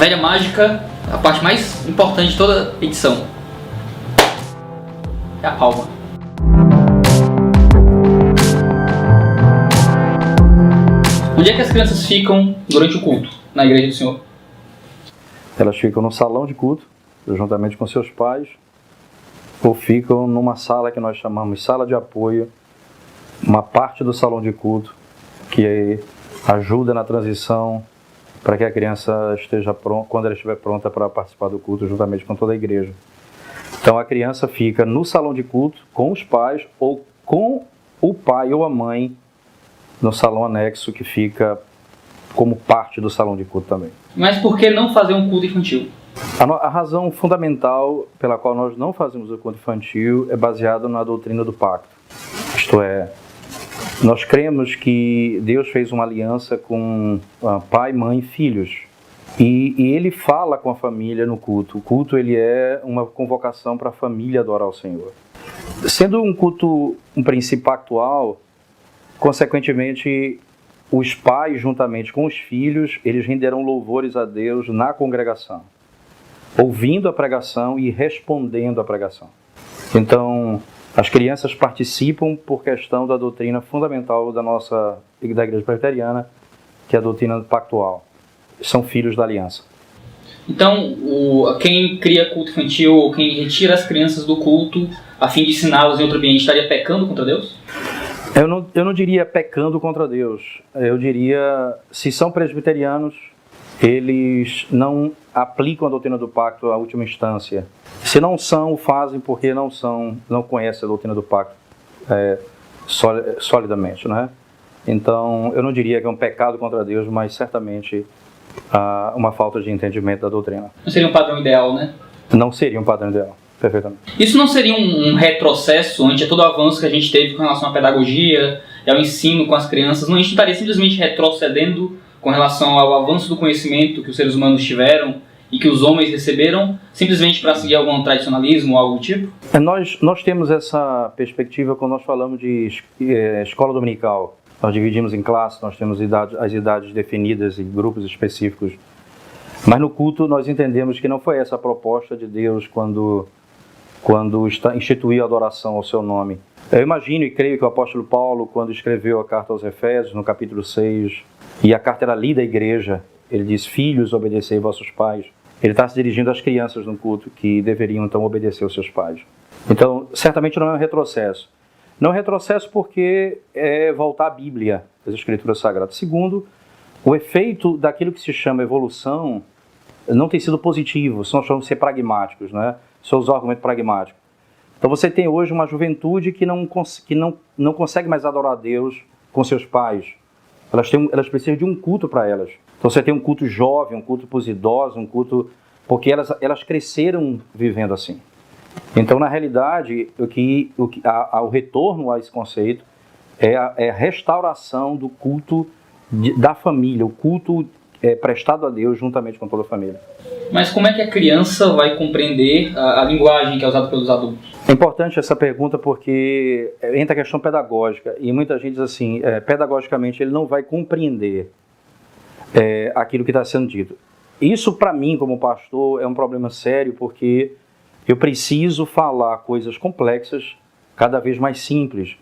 velha mágica, a parte mais importante de toda edição. É a palma. Onde é que as crianças ficam durante o culto, na igreja do Senhor? Elas ficam no salão de culto, juntamente com seus pais, ou ficam numa sala que nós chamamos sala de apoio, uma parte do salão de culto, que ajuda na transição para que a criança esteja pronta, quando ela estiver pronta para participar do culto, juntamente com toda a igreja. Então a criança fica no salão de culto com os pais ou com o pai ou a mãe no salão anexo que fica como parte do salão de culto também. Mas por que não fazer um culto infantil? A razão fundamental pela qual nós não fazemos o culto infantil é baseada na doutrina do pacto. Isto é, nós cremos que Deus fez uma aliança com pai, mãe e filhos. E ele fala com a família no culto. O culto ele é uma convocação para a família adorar o Senhor. Sendo um culto um princípio pactual, consequentemente, os pais, juntamente com os filhos, eles renderão louvores a Deus na congregação, ouvindo a pregação e respondendo à pregação. Então, as crianças participam por questão da doutrina fundamental da Igreja Presbiteriana, que é a doutrina pactual. São filhos da aliança. Então, quem cria culto infantil ou quem retira as crianças do culto a fim de ensiná-las em outro ambiente estaria pecando contra Deus? Eu não diria pecando contra Deus. Eu diria, se são presbiterianos, eles não aplicam a doutrina do pacto à última instância. Se não são, fazem porque não conhecem a doutrina do pacto solidamente, né? Então, eu não diria que é um pecado contra Deus, mas certamente uma falta de entendimento da doutrina. Não seria um padrão ideal, né? Não seria um padrão ideal, perfeitamente. Isso não seria um retrocesso ante todo o avanço que a gente teve com relação à pedagogia e ao ensino com as crianças? Não, a gente estaria simplesmente retrocedendo com relação ao avanço do conhecimento que os seres humanos tiveram e que os homens receberam, simplesmente para seguir algum tradicionalismo ou algo do tipo? Nós temos essa perspectiva quando nós falamos de escola dominical. Nós dividimos em classes, nós temos as idades definidas em grupos específicos. Mas no culto nós entendemos que não foi essa a proposta de Deus quando instituiu a adoração ao seu nome. Eu imagino e creio que o apóstolo Paulo, quando escreveu a carta aos Efésios, no capítulo 6, e a carta era lida à igreja, ele diz: filhos, obedecei vossos pais. Ele está se dirigindo às crianças no culto, que deveriam então obedecer aos seus pais. Então, certamente não é um retrocesso. Não é um retrocesso porque é voltar à Bíblia, às Escrituras Sagradas. Segundo, o efeito daquilo que se chama evolução não tem sido positivo, se nós vamos ser pragmáticos, né? Só usar o argumento pragmático. Então você tem hoje uma juventude que não consegue mais adorar a Deus com seus pais. Elas precisam de um culto para elas. Então você tem um culto jovem, um culto para os idosos, um culto... porque elas cresceram vivendo assim. Então, na realidade, o retorno a esse conceito é a restauração do culto da família, o culto prestado a Deus juntamente com toda a família. Mas como é que a criança vai compreender a linguagem que é usada pelos adultos? É importante essa pergunta porque entra a questão pedagógica e muita gente diz assim, pedagogicamente ele não vai compreender aquilo que está sendo dito. Isso, para mim, como pastor, é um problema sério porque eu preciso falar coisas complexas cada vez mais simples,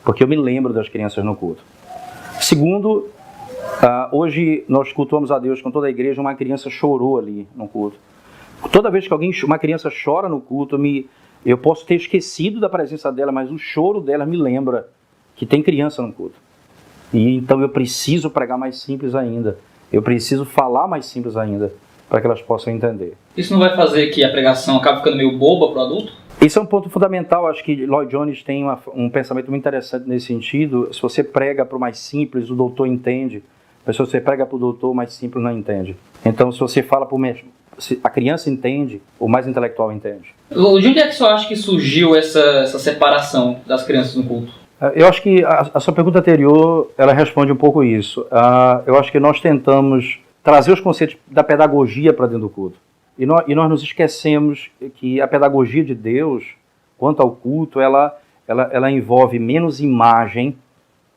porque eu me lembro das crianças no culto. Segundo, hoje nós cultuamos a Deus com toda a igreja, uma criança chorou ali no culto. Toda vez que uma criança chora no culto, eu posso ter esquecido da presença dela, mas o choro dela me lembra que tem criança no culto. E então eu preciso pregar mais simples ainda, eu preciso falar mais simples ainda, para que elas possam entender. Isso não vai fazer que a pregação acabe ficando meio boba para o adulto? Isso é um ponto fundamental. Acho que Lloyd Jones tem um pensamento muito interessante nesse sentido. Se você prega para o mais simples, o doutor entende. Mas se você prega para o doutor, o mais simples não entende. Então, se você fala para o mesmo, se a criança entende, o mais intelectual entende. De onde é que você acha que surgiu essa separação das crianças no culto? Eu acho que a sua pergunta anterior, ela responde um pouco isso. Eu acho que nós tentamos trazer os conceitos da pedagogia para dentro do culto. E nós nos esquecemos que a pedagogia de Deus, quanto ao culto, ela envolve menos imagem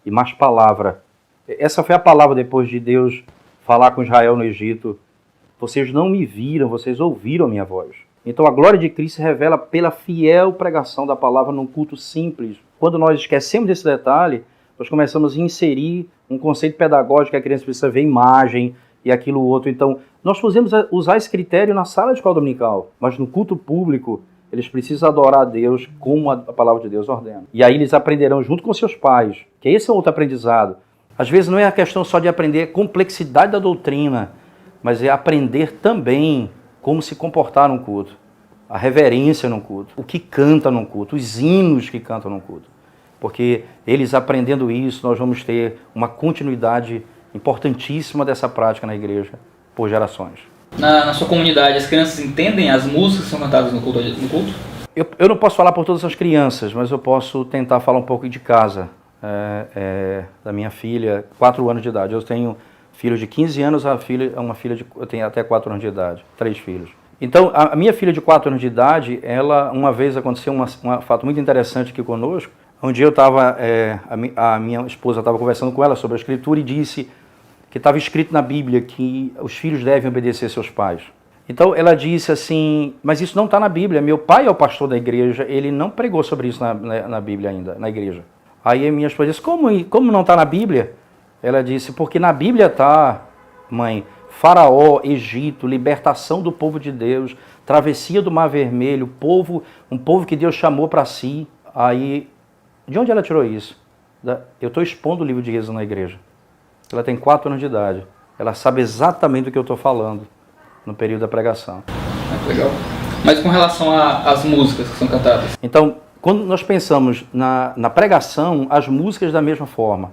e mais palavra. Essa foi a palavra depois de Deus falar com Israel no Egito, vocês não me viram, vocês ouviram a minha voz. Então a glória de Cristo se revela pela fiel pregação da palavra num culto simples. Quando nós esquecemos desse detalhe, nós começamos a inserir um conceito pedagógico que a criança precisa ver imagem e aquilo outro. Então, nós podemos usar esse critério na sala de escola dominical, mas no culto público, eles precisam adorar a Deus como a palavra de Deus ordena. E aí eles aprenderão junto com seus pais, que esse é outro aprendizado. Às vezes não é a questão só de aprender a complexidade da doutrina, mas é aprender também como se comportar num culto, a reverência num culto, o que canta num culto, os hinos que cantam num culto. Porque eles aprendendo isso, nós vamos ter uma continuidade importantíssima dessa prática na igreja por gerações. Na sua comunidade, as crianças entendem as músicas que são cantadas no culto? Eu não posso falar por todas as crianças, mas eu posso tentar falar um pouco de casa, da minha filha, 4 anos de idade. Eu tenho filhos de 15 anos, eu tenho até 4 anos de idade, 3 filhos. Então, a minha filha de 4 anos de idade, uma vez aconteceu um fato muito interessante aqui conosco. Um dia a minha esposa estava conversando com ela sobre a Escritura e disse que estava escrito na Bíblia que os filhos devem obedecer seus pais. Então ela disse assim, mas isso não está na Bíblia, meu pai é o pastor da igreja, ele não pregou sobre isso na Bíblia ainda, na igreja. Aí a minha esposa disse, como não está na Bíblia? Ela disse, porque na Bíblia está, mãe, Faraó, Egito, libertação do povo de Deus, travessia do Mar Vermelho, um povo que Deus chamou para si. Aí, de onde ela tirou isso? Eu estou expondo o livro de Êxodo na igreja. Ela tem 4 anos de idade. Ela sabe exatamente do que eu estou falando no período da pregação. Legal. Mas com relação às músicas que são cantadas? Então, quando nós pensamos na pregação, as músicas da mesma forma.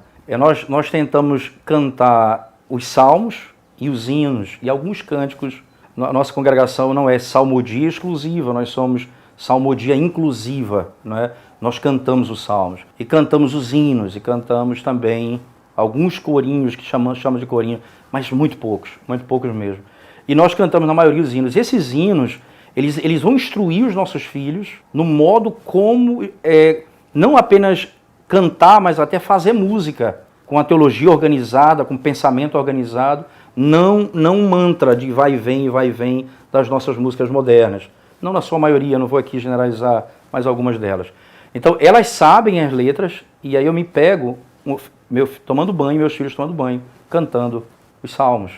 Nós tentamos cantar os salmos e os hinos e alguns cânticos. Nossa congregação não é salmodia exclusiva, nós somos salmodia inclusiva, não é? Nós cantamos os salmos e cantamos os hinos e cantamos também alguns corinhos que chamamos de corinho, mas muito poucos mesmo. E nós cantamos na maioria os hinos. Esses hinos, eles vão instruir os nossos filhos no modo como não apenas cantar, mas até fazer música com a teologia organizada, com o pensamento organizado, não um mantra de vai e vem das nossas músicas modernas. Não na sua maioria, não vou aqui generalizar, mas algumas delas. Então, elas sabem as letras e aí eu me pego tomando banho, meus filhos tomando banho, cantando os salmos,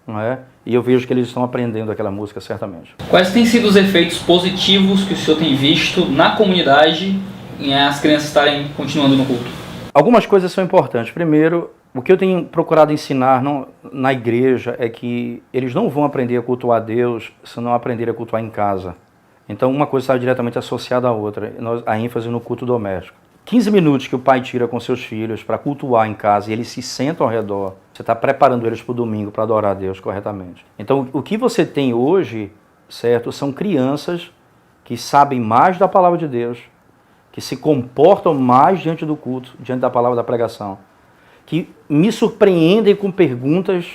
não é? E eu vejo que eles estão aprendendo aquela música, certamente. Quais têm sido os efeitos positivos que o senhor tem visto na comunidade em as crianças estarem continuando no culto? Algumas coisas são importantes. Primeiro, o que eu tenho procurado ensinar na igreja é que eles não vão aprender a cultuar a Deus se não aprenderem a cultuar em casa. Então, uma coisa está diretamente associada à outra, a ênfase no culto doméstico. 15 minutos que o pai tira com seus filhos para cultuar em casa e eles se sentam ao redor, você está preparando eles para o domingo para adorar a Deus corretamente. Então, o que você tem hoje, certo, são crianças que sabem mais da palavra de Deus, que se comportam mais diante do culto, diante da palavra da pregação, que me surpreendem com perguntas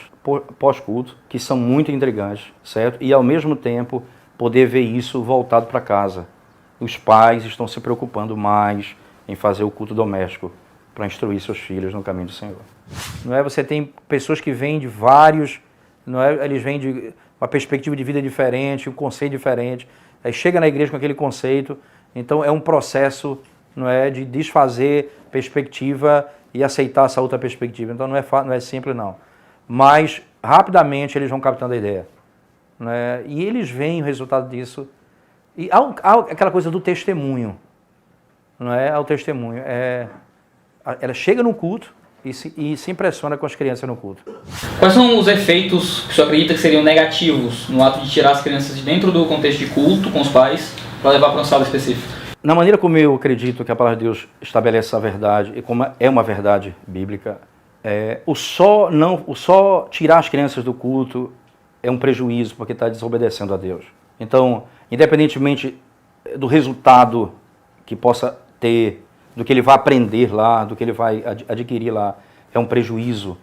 pós-culto, que são muito intrigantes, certo? E, ao mesmo tempo, poder ver isso voltado para casa. Os pais estão se preocupando mais em fazer o culto doméstico para instruir seus filhos no caminho do Senhor. Não é? Você tem pessoas que vêm de vários, não é? Eles vêm de uma perspectiva de vida diferente, um conceito diferente, aí chega na igreja com aquele conceito, então é um processo, não é, de desfazer perspectiva e aceitar essa outra perspectiva. Então não é simples não, mas rapidamente eles vão captando a ideia, não é? E eles veem o resultado disso. E há aquela coisa do testemunho, não é? O testemunho. Ela chega no culto e se impressiona com as crianças no culto. Quais são os efeitos que o senhor acredita que seriam negativos no ato de tirar as crianças de dentro do contexto de culto com os pais para levar para uma sala específica? Na maneira como eu acredito que a palavra de Deus estabelece essa verdade, e como é uma verdade bíblica, o só tirar as crianças do culto é um prejuízo, porque está desobedecendo a Deus. Então, independentemente do resultado que possa ter, do que ele vai aprender lá, do que ele vai adquirir lá, é um prejuízo,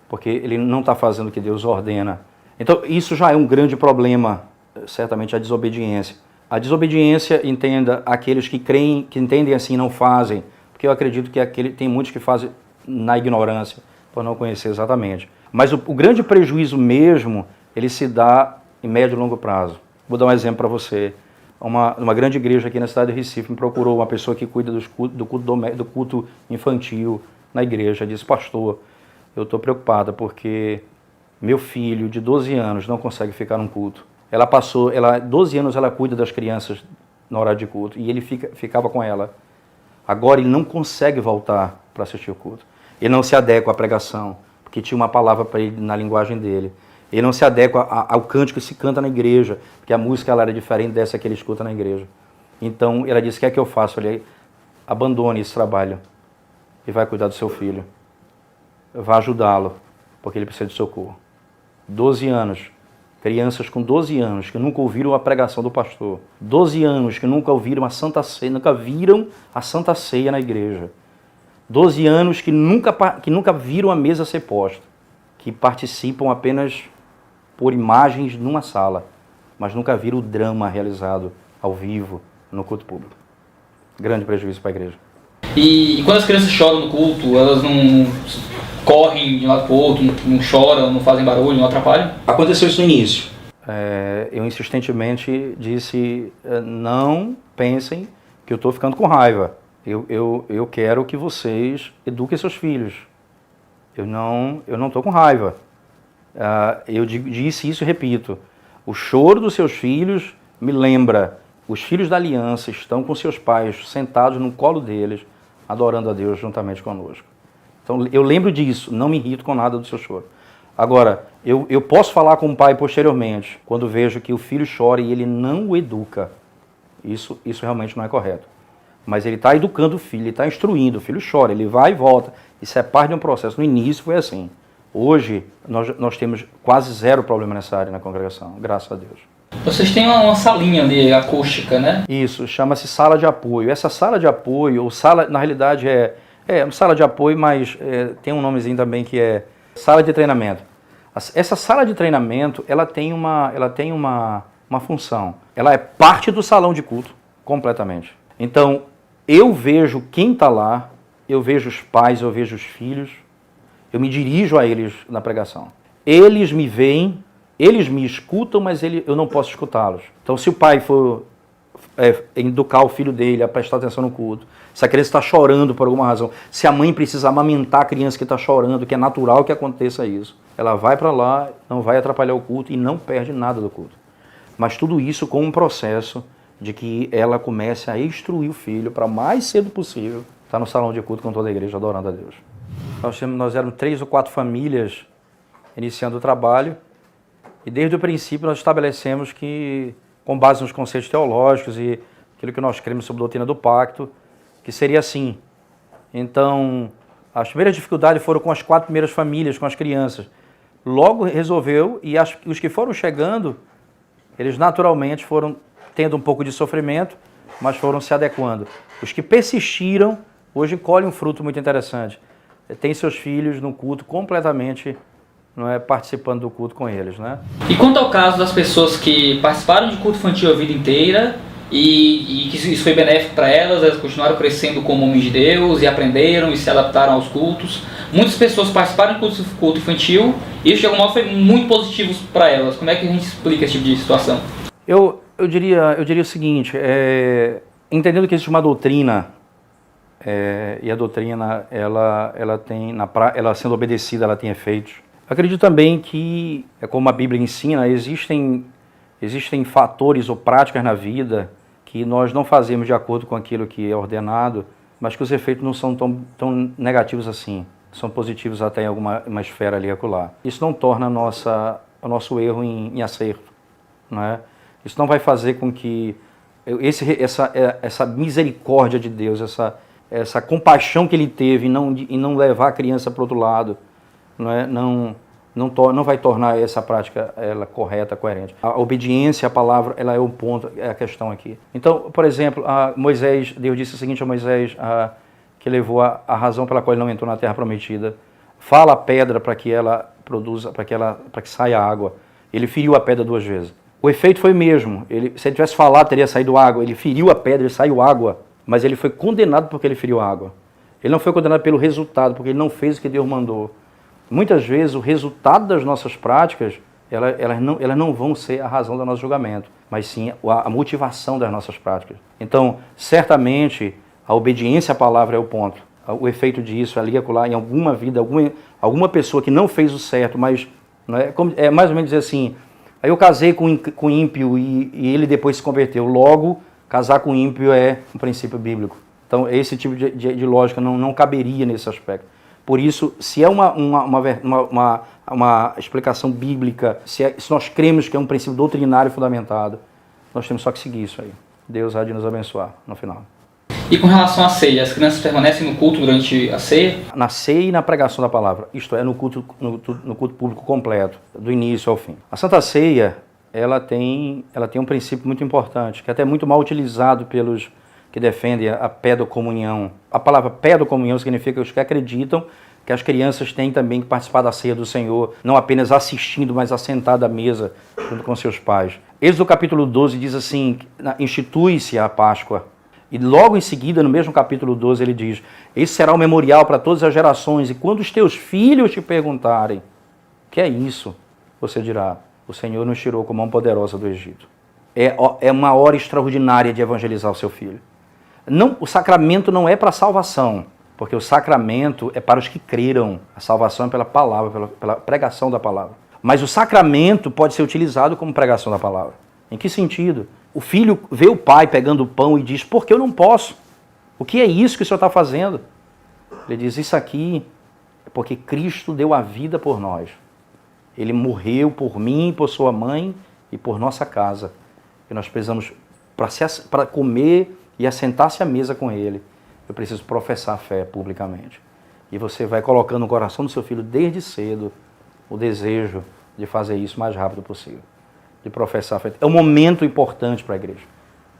porque ele não está fazendo o que Deus ordena. Então, isso já é um grande problema, certamente, a desobediência. A desobediência, entenda, aqueles que creem, que entendem assim e não fazem, porque eu acredito que tem muitos que fazem na ignorância, por não conhecer exatamente. Mas o grande prejuízo mesmo ele se dá em médio e longo prazo. Vou dar um exemplo para você. Uma grande igreja aqui na cidade de Recife me procurou uma pessoa que cuida do culto infantil na igreja. Disse, pastor, eu estou preocupada porque meu filho de 12 anos não consegue ficar num culto. 12 anos ela cuida das crianças na hora de culto e ele ficava com ela. Agora ele não consegue voltar para assistir o culto. Ele não se adequa à pregação, porque tinha uma palavra para ele na linguagem dele. Ele não se adequa ao cântico que se canta na igreja, porque a música ela era diferente dessa que ele escuta na igreja. Então ela disse, o que é que eu faço? Eu falei, abandone esse trabalho e vai cuidar do seu filho. Vai ajudá-lo, porque ele precisa de socorro. 12 anos, crianças com 12 anos que nunca ouviram a pregação do pastor. 12 anos que nunca ouviram a Santa Ceia, nunca viram a Santa Ceia na igreja. 12 anos que nunca viram a mesa ser posta, que participam apenas por imagens numa sala, mas nunca viram o drama realizado ao vivo no culto público. Grande prejuízo para a igreja. E quando as crianças choram no culto, elas não correm de um lado para o outro, não choram, não fazem barulho, não atrapalham? Aconteceu isso no início. Eu insistentemente disse, não pensem que eu estou ficando com raiva. Eu quero que vocês eduquem seus filhos. Eu não estou com raiva. Eu disse isso e repito. O choro dos seus filhos me lembra. Os filhos da aliança estão com seus pais sentados no colo deles, adorando a Deus juntamente conosco. Então eu lembro disso, não me irrito com nada do seu choro. Agora, eu posso falar com o pai posteriormente, quando vejo que o filho chora e ele não o educa. Isso realmente não é correto. Mas ele está educando o filho, ele está instruindo, o filho chora, ele vai e volta. Isso é parte de um processo. No início foi assim. Hoje, nós temos quase zero problema nessa área na congregação, graças a Deus. Vocês têm uma salinha ali, acústica, né? Isso, chama-se sala de apoio. Essa sala de apoio, ou sala, na realidade é sala de apoio, mas tem um nomezinho também que é sala de treinamento. Essa sala de treinamento, ela tem uma função. Ela é parte do salão de culto, completamente. Então, eu vejo quem está lá, eu vejo os pais, eu vejo os filhos, eu me dirijo a eles na pregação. Eles me veem, eles me escutam, mas eu não posso escutá-los. Então, se o pai for educar o filho dele a prestar atenção no culto, se a criança está chorando por alguma razão, se a mãe precisa amamentar a criança que está chorando, que é natural que aconteça isso, ela vai para lá, não vai atrapalhar o culto e não perde nada do culto. Mas tudo isso com um processo de que ela comece a instruir o filho para mais cedo possível estar no salão de culto com toda a igreja adorando a Deus. Nós éramos 3 ou 4 famílias iniciando o trabalho e desde o princípio nós estabelecemos que, com base nos conceitos teológicos e aquilo que nós cremos sobre a doutrina do pacto, que seria assim. Então, as primeiras dificuldades foram com as 4 primeiras famílias, com as crianças. Logo resolveu e os que foram chegando, eles naturalmente foram tendo um pouco de sofrimento, mas foram se adequando. Os que persistiram, hoje colhem um fruto muito interessante. Tem seus filhos no culto completamente, participando do culto com eles. Né? E quanto ao caso das pessoas que participaram de culto infantil a vida inteira e que isso foi benéfico para elas continuaram crescendo como homens de Deus e aprenderam e se adaptaram aos cultos. Muitas pessoas participaram de culto infantil e isso de algum modo foi muito positivo para elas. Como é que a gente explica esse tipo de situação? Eu diria o seguinte, entendendo que existe uma doutrina, e a doutrina, ela sendo obedecida, ela tem efeitos. Acredito também que, como a Bíblia ensina, existem fatores ou práticas na vida que nós não fazemos de acordo com aquilo que é ordenado, mas que os efeitos não são tão negativos assim. São positivos até em alguma esfera ali e acolá. Isso não torna o nosso erro em acerto. Não é? Isso não vai fazer com que essa misericórdia de Deus, essa compaixão que ele teve em não levar a criança para o outro lado, não vai tornar essa prática correta, coerente. A obediência à palavra, ela é o ponto, é a questão aqui. Então, por exemplo, Deus disse o seguinte a Moisés, que levou a razão pela qual ele não entrou na terra prometida. Fala a pedra para que ela produza, para que saia água. Ele feriu a pedra 2 vezes. O efeito foi o mesmo. Se ele tivesse falado, teria saído água. Ele feriu a pedra e saiu água. Mas ele foi condenado porque ele feriu a água. Ele não foi condenado pelo resultado, porque ele não fez o que Deus mandou. Muitas vezes o resultado das nossas práticas elas não vão ser a razão do nosso julgamento, mas sim a motivação das nossas práticas. Então, certamente, a obediência à palavra é o ponto. O efeito disso, ali e acolá, em alguma vida, alguma pessoa que não fez o certo, mas é mais ou menos dizer assim, aí eu casei com ímpio e ele depois se converteu. Logo, casar com ímpio é um princípio bíblico. Então, esse tipo de lógica não caberia nesse aspecto. Por isso, se é uma explicação bíblica, se nós cremos que é um princípio doutrinário fundamentado, nós temos só que seguir isso aí. Deus há de nos abençoar no final. E com relação à ceia, as crianças permanecem no culto durante a ceia? Na ceia e na pregação da palavra, isto é, no culto público completo, do início ao fim. A Santa Ceia, ela tem um princípio muito importante, que é até muito mal utilizado pelos que defendem a pedocomunhão. A palavra pedocomunhão significa os que acreditam que as crianças têm também que participar da ceia do Senhor, não apenas assistindo, mas assentado à mesa junto com seus pais. Êxodo capítulo 12 diz assim, institui-se a Páscoa. E logo em seguida, no mesmo capítulo 12, ele diz, esse será um memorial para todas as gerações, e quando os teus filhos te perguntarem, o que é isso? Você dirá, o Senhor nos tirou com a mão poderosa do Egito. É uma hora extraordinária de evangelizar o seu filho. Não, o sacramento não é para salvação, porque o sacramento é para os que creram. A salvação é pela palavra, pela pregação da palavra. Mas o sacramento pode ser utilizado como pregação da palavra. Em que sentido? O filho vê o pai pegando o pão e diz, por que eu não posso? O que é isso que o Senhor está fazendo? Ele diz, isso aqui é porque Cristo deu a vida por nós. Ele morreu por mim, por sua mãe e por nossa casa. E nós precisamos, para comer e assentar-se à mesa com ele, eu preciso professar a fé publicamente. E você vai colocando no coração do seu filho desde cedo o desejo de fazer isso o mais rápido possível. De professar a fé. É um momento importante para a igreja.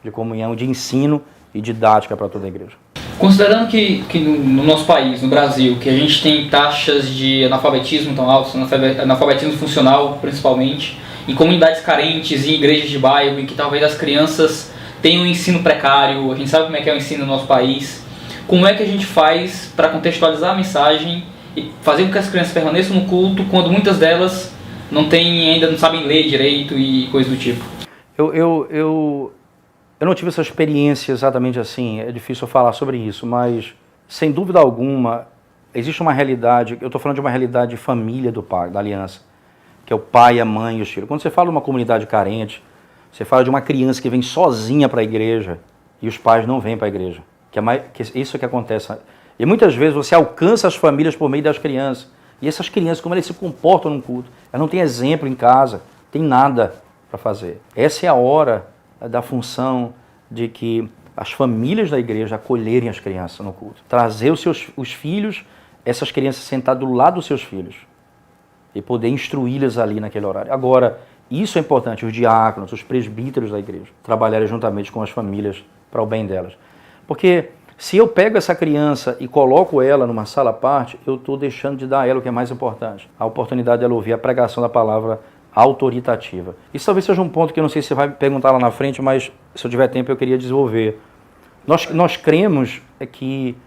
De comunhão, de ensino e didática para toda a igreja. Considerando que no nosso país, no Brasil, que a gente tem taxas de analfabetismo tão altas, analfabetismo funcional principalmente, em comunidades carentes, em igrejas de bairro, em que talvez as crianças tenham um ensino precário, a gente sabe como é que é o ensino no nosso país, como é que a gente faz para contextualizar a mensagem e fazer com que as crianças permaneçam no culto quando muitas delas ainda não sabem ler direito e coisas do tipo? Eu não tive essa experiência exatamente assim, é difícil eu falar sobre isso, mas sem dúvida alguma existe uma realidade, eu estou falando de uma realidade de família do pai, da aliança, que é o pai, a mãe e os filhos. Quando você fala de uma comunidade carente, você fala de uma criança que vem sozinha para a igreja e os pais não vêm para a igreja. Isso que acontece. E muitas vezes você alcança as famílias por meio das crianças. E essas crianças, como elas se comportam no culto, elas não têm exemplo em casa, tem nada para fazer. Essa é a hora da função de que as famílias da igreja acolherem as crianças no culto. Trazer os filhos, essas crianças sentadas do lado dos seus filhos. E poder instruí-las ali naquele horário. Agora, isso é importante, os diáconos, os presbíteros da igreja, trabalharem juntamente com as famílias para o bem delas. Porque se eu pego essa criança e coloco ela numa sala à parte, eu estou deixando de dar a ela o que é mais importante, a oportunidade dela ouvir a pregação da palavra autoritativa. Isso talvez seja um ponto que eu não sei se você vai me perguntar lá na frente, mas se eu tiver tempo eu queria desenvolver. Nós cremos que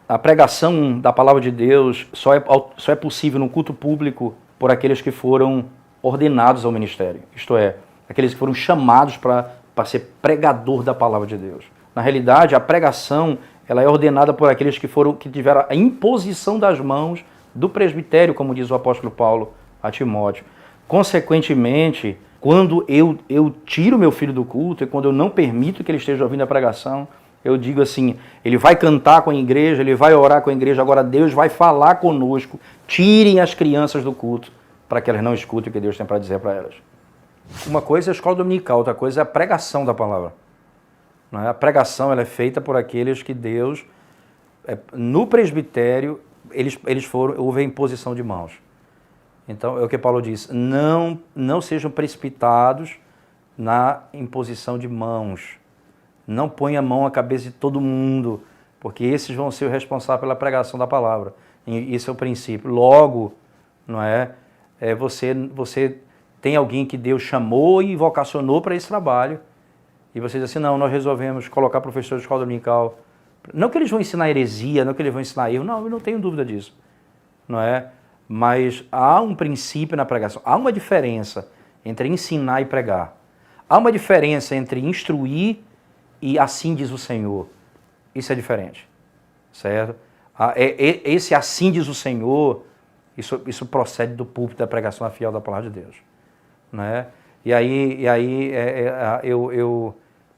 a pregação da palavra de Deus só é possível no culto público por aqueles que foram ordenados ao ministério, isto é, aqueles que foram chamados para ser pregador da palavra de Deus. Na realidade, a pregação ela é ordenada por aqueles que tiveram a imposição das mãos do presbitério, como diz o apóstolo Paulo a Timóteo. Consequentemente, quando eu tiro meu filho do culto e quando eu não permito que ele esteja ouvindo a pregação, eu digo assim, ele vai cantar com a igreja, ele vai orar com a igreja, agora Deus vai falar conosco, tirem as crianças do culto, para que elas não escutem o que Deus tem para dizer para elas. Uma coisa é a escola dominical, outra coisa é a pregação da palavra. Não é? A pregação ela é feita por aqueles que Deus, no presbitério, houve a imposição de mãos. Então, é o que Paulo diz, não sejam precipitados na imposição de mãos. Não ponha a mão à cabeça de todo mundo, porque esses vão ser os responsáveis pela pregação da palavra. E esse é o princípio. Logo, não é? Você tem alguém que Deus chamou e vocacionou para esse trabalho, e você diz assim, não, nós resolvemos colocar professores de escola dominical. Não que eles vão ensinar heresia, não que eles vão ensinar erro, não, eu não tenho dúvida disso. Não é? Mas há um princípio na pregação, há uma diferença entre ensinar e pregar. Há uma diferença entre instruir e assim diz o Senhor. Isso é diferente, certo? Esse assim diz o Senhor, isso procede do púlpito da pregação fiel da palavra de Deus, né? E aí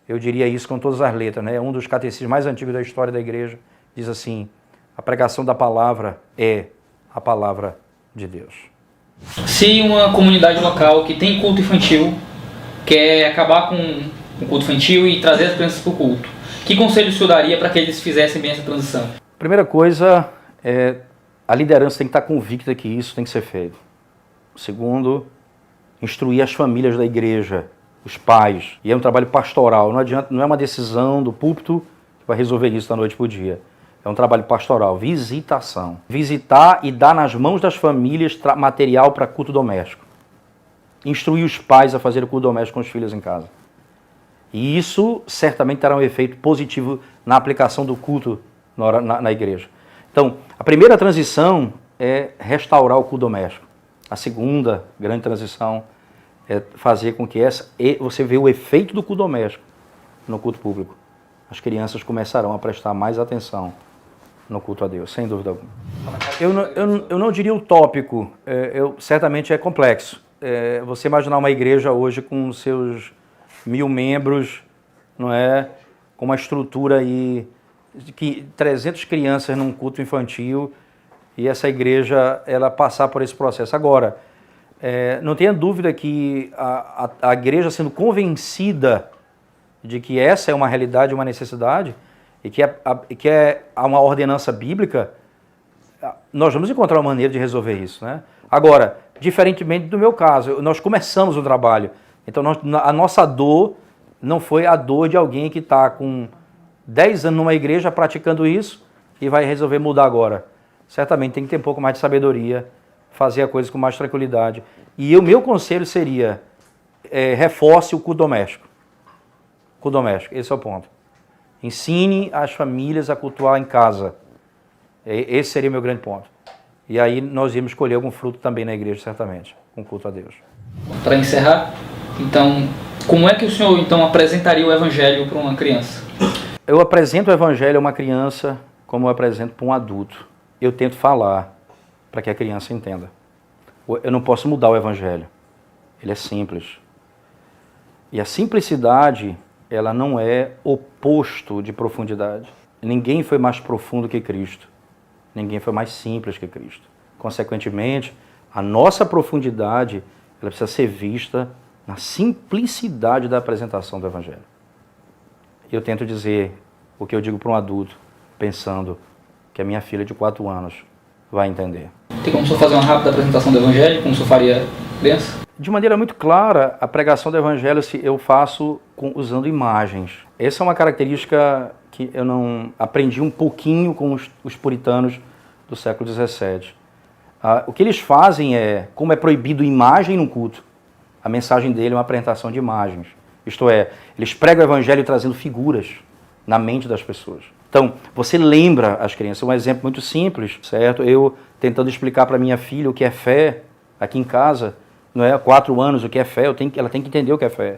eu diria isso com todas as letras, né? Um dos catecismos mais antigos da história da igreja diz assim: a pregação da palavra é a palavra de Deus. Se uma comunidade local que tem culto infantil quer acabar com o culto infantil e trazer as crianças para o culto, que conselho o senhor daria para que eles fizessem bem essa transição? Primeira coisa, a liderança tem que estar convicta que isso tem que ser feito. Segundo, instruir as famílias da igreja, os pais. E é um trabalho pastoral, não adianta, não é uma decisão do púlpito que vai resolver isso da noite para o dia. É um trabalho pastoral, visitação. Visitar e dar nas mãos das famílias material para culto doméstico. Instruir os pais a fazer o culto doméstico com os filhos em casa. E isso certamente terá um efeito positivo na aplicação do culto na igreja. Então, a primeira transição é restaurar o culto doméstico. A segunda grande transição é fazer com que você veja o efeito do culto doméstico no culto público. As crianças começarão a prestar mais atenção no culto a Deus, sem dúvida alguma. Eu não diria utópico, certamente é complexo. Você imaginar uma igreja hoje com seus 1000 membros, não é? Com uma estrutura aí de 300 crianças num culto infantil e essa igreja ela passar por esse processo. Agora, não tenha dúvida que a igreja sendo convencida de que essa é uma realidade, uma necessidade e que é uma ordenança bíblica, nós vamos encontrar uma maneira de resolver isso, né? Agora, diferentemente do meu caso, nós começamos o trabalho. Então, a nossa dor não foi a dor de alguém que está com 10 anos numa igreja praticando isso e vai resolver mudar agora. Certamente tem que ter um pouco mais de sabedoria, fazer a coisa com mais tranquilidade. E o meu conselho seria, reforce o culto doméstico. Culto doméstico, esse é o ponto. Ensine as famílias a cultuar em casa. Esse seria o meu grande ponto. E aí nós íamos colher algum fruto também na igreja, certamente, com culto a Deus. Para encerrar, então, como é que o senhor então apresentaria o evangelho para uma criança? Eu apresento o evangelho a uma criança como eu apresento para um adulto. Eu tento falar para que a criança entenda. Eu não posso mudar o evangelho. Ele é simples. E a simplicidade, ela não é oposto de profundidade. Ninguém foi mais profundo que Cristo. Ninguém foi mais simples que Cristo. Consequentemente, a nossa profundidade ela precisa ser vista na simplicidade da apresentação do evangelho. Eu tento dizer o que eu digo para um adulto, pensando que a minha filha de 4 anos vai entender. Tem como o senhor fazer uma rápida apresentação do evangelho, como o senhor faria criança? De maneira muito clara, a pregação do evangelho eu faço usando imagens. Essa é uma característica que eu não aprendi um pouquinho com os puritanos do século XVII. O que eles fazem como é proibido imagem no culto, a mensagem dele é uma apresentação de imagens. Isto é, eles pregam o evangelho trazendo figuras na mente das pessoas. Então, você lembra as crianças, um exemplo muito simples, certo? Eu tentando explicar para minha filha o que é fé aqui em casa, não é? 4 anos, o que é fé, ela tem que entender o que é fé.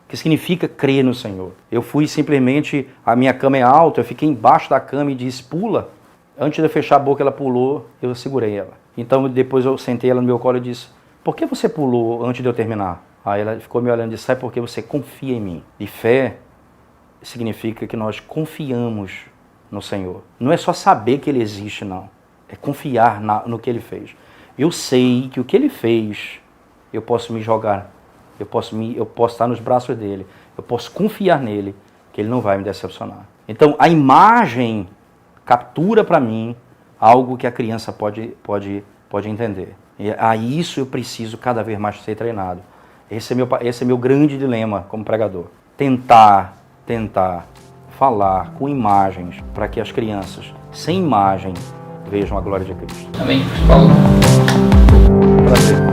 O que significa crer no Senhor. Eu fui simplesmente, a minha cama é alta, eu fiquei embaixo da cama e disse, pula. Antes de eu fechar a boca, ela pulou, eu segurei ela. Então, depois eu sentei ela no meu colo e disse, por que você pulou antes de eu terminar? Aí ela ficou me olhando e disse, sabe por que você confia em mim? E fé significa que nós confiamos no Senhor. Não é só saber que Ele existe, não. É confiar no que Ele fez. Eu sei que o que Ele fez, eu posso me jogar, eu posso estar nos braços dEle, eu posso confiar nele, que Ele não vai me decepcionar. Então, a imagem captura para mim algo que a criança pode entender. E a isso eu preciso cada vez mais ser treinado. Esse é meu grande dilema como pregador. Tentar falar com imagens para que as crianças, sem imagem, vejam a glória de Cristo. Amém. Paulo. Prazer.